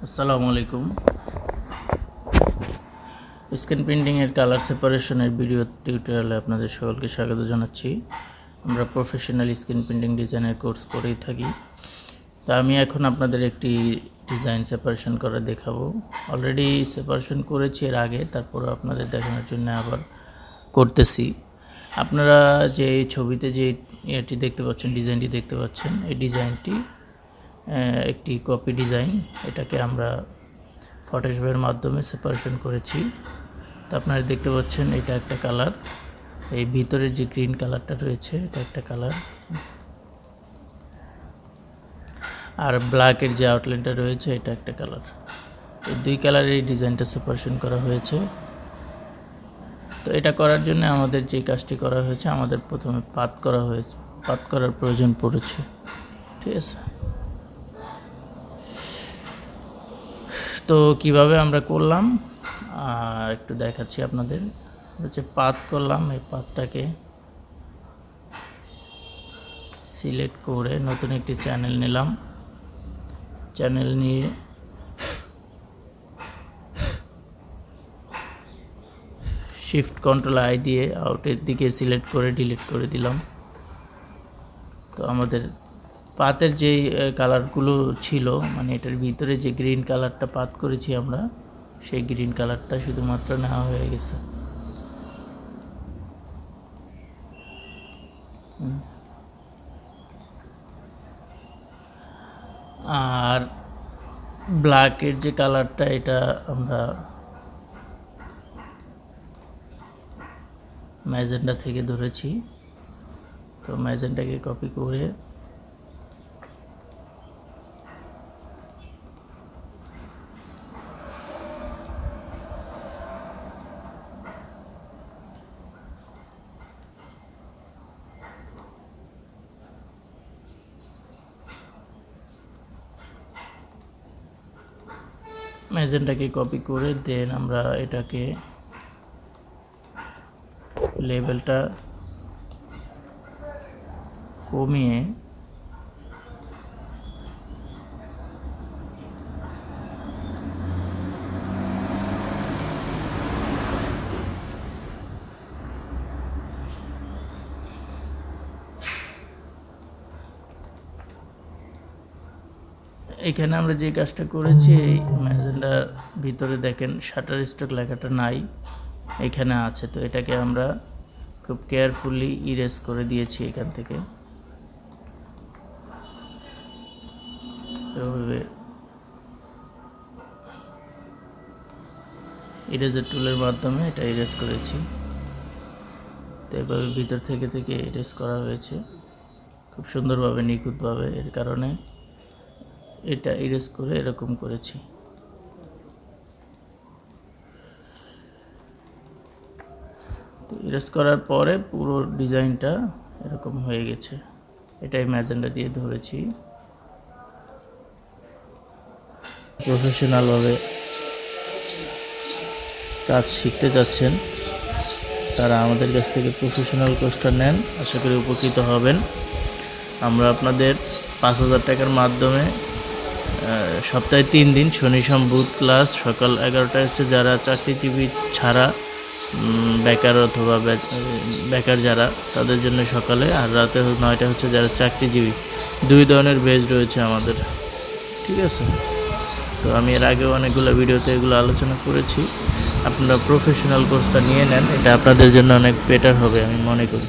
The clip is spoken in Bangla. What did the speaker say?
আসসালামু আলাইকুম। স্ক্রিন প্রিন্টিংয়ের কালার সেপারেশনের ভিডিও টিউটোরিয়ালে আপনাদের সকলকে স্বাগত জানাচ্ছি। আমরা প্রফেশনাল স্ক্রিন প্রিন্টিং ডিজাইনের কোর্স করেই থাকি। তা আমি এখন আপনাদের একটি ডিজাইন সেপারেশন করে দেখাবো। অলরেডি সেপারেশন করেছি এর আগে, তারপরে আপনাদের দেখানোর জন্য আবার করতেছি। আপনারা যে ছবিতে যে এটি দেখতে পাচ্ছেন, ডিজাইনটি দেখতে পাচ্ছেন, এই ডিজাইনটি একটি কপি ডিজাইন। এটাকে আমরা ফটোশপের মাধ্যমে সেপারেশন করেছি। তো আপনারা দেখতে পাচ্ছেন এটা একটা কালার, এই ভিতরের যে গ্রিন কালারটা রয়েছে এটা একটা কালার, আর ব্ল্যাকের যে আউটলাইনটা রয়েছে এটা একটা কালার। এই দুই কালারের এই ডিজাইনটা সেপারেশন করা হয়েছে। তো এটা করার জন্য আমাদের যে কাজটি করা হয়েছে, আমাদের প্রথমে পাত করার প্রয়োজন পড়েছে। ঠিক আছে, তো কিভাবে আমরা করলাম একটু দেখাচ্ছি আপনাদের। হচ্ছে পাত করলাম, এই পাতটাকে সিলেক্ট করে নতুন একটি চ্যানেল নিলাম। চ্যানেল নিয়ে শিফট কন্ট্রোল আই দিয়ে আউটের দিকে সিলেক্ট করে ডিলিট করে দিলাম। তো আমাদের পাতের যেই কালারগুলো ছিল, মানে এটার ভিতরে যে গ্রিন কালারটা পাত করেছি আমরা, সেই গ্রিন কালারটা শুধুমাত্র নেওয়া হয়ে গেছে। আর ব্ল্যাকের যে কালারটা, এটা আমরা ম্যাজেন্ডা থেকে ধরেছি। তো ম্যাজেন্ডাকে কপি করে দেন আমরা এটাকে লেভেলটা কমিয়ে এখানে আমরা যে কাজটা করেছি, এই ম্যাজেন্ডার ভিতরে দেখেন শাটার স্টক লেখাটা নাই, এখানে আছে। তো এটাকে আমরা খুব কেয়ারফুলি ইরেজ করে দিয়েছি এখান থেকে। এভাবে ইরেজার টুলের মাধ্যমে এটা ইরেজ করেছি। তো এভাবে ভিতর থেকে ইরেজ করা হয়েছে খুব সুন্দরভাবে, নিখুঁতভাবে। এর কারণে এটা ইরেজ করে এরকম করেছি। তো ইরেজ করার পরে পুরো ডিজাইনটা এরকম হয়ে গেছে। এটাই ম্যাজেন্ডা দিয়ে ধরেছি। প্রফেশনালভাবে কাজ শিখতে যাচ্ছেন তারা আমাদের কাছ থেকে প্রফেশনাল কোর্সটা নেন, আশা করি উপকৃত হবেন। আমরা আপনাদের 5,000 টাকার মাধ্যমে সপ্তাহে 3 দিন, শনি সোম বুধ ক্লাস, সকাল 11টায় হচ্ছে যারা চাকরিজীবী ছাড়া বেকার অথবা বেকার যারা, তাদের জন্য সকালে, আর রাতে 9টায় হচ্ছে যারা চাকরিজীবী। 2 ধরনের বেজ রয়েছে আমাদের। ঠিক আছে, তো আমি এর আগেও অনেকগুলো ভিডিওতে এগুলো আলোচনা করেছি। আপনারা প্রফেশনাল কোর্সটা নিয়ে নেন, এটা আপনাদের জন্য অনেক বেটার হবে আমি মনে করি।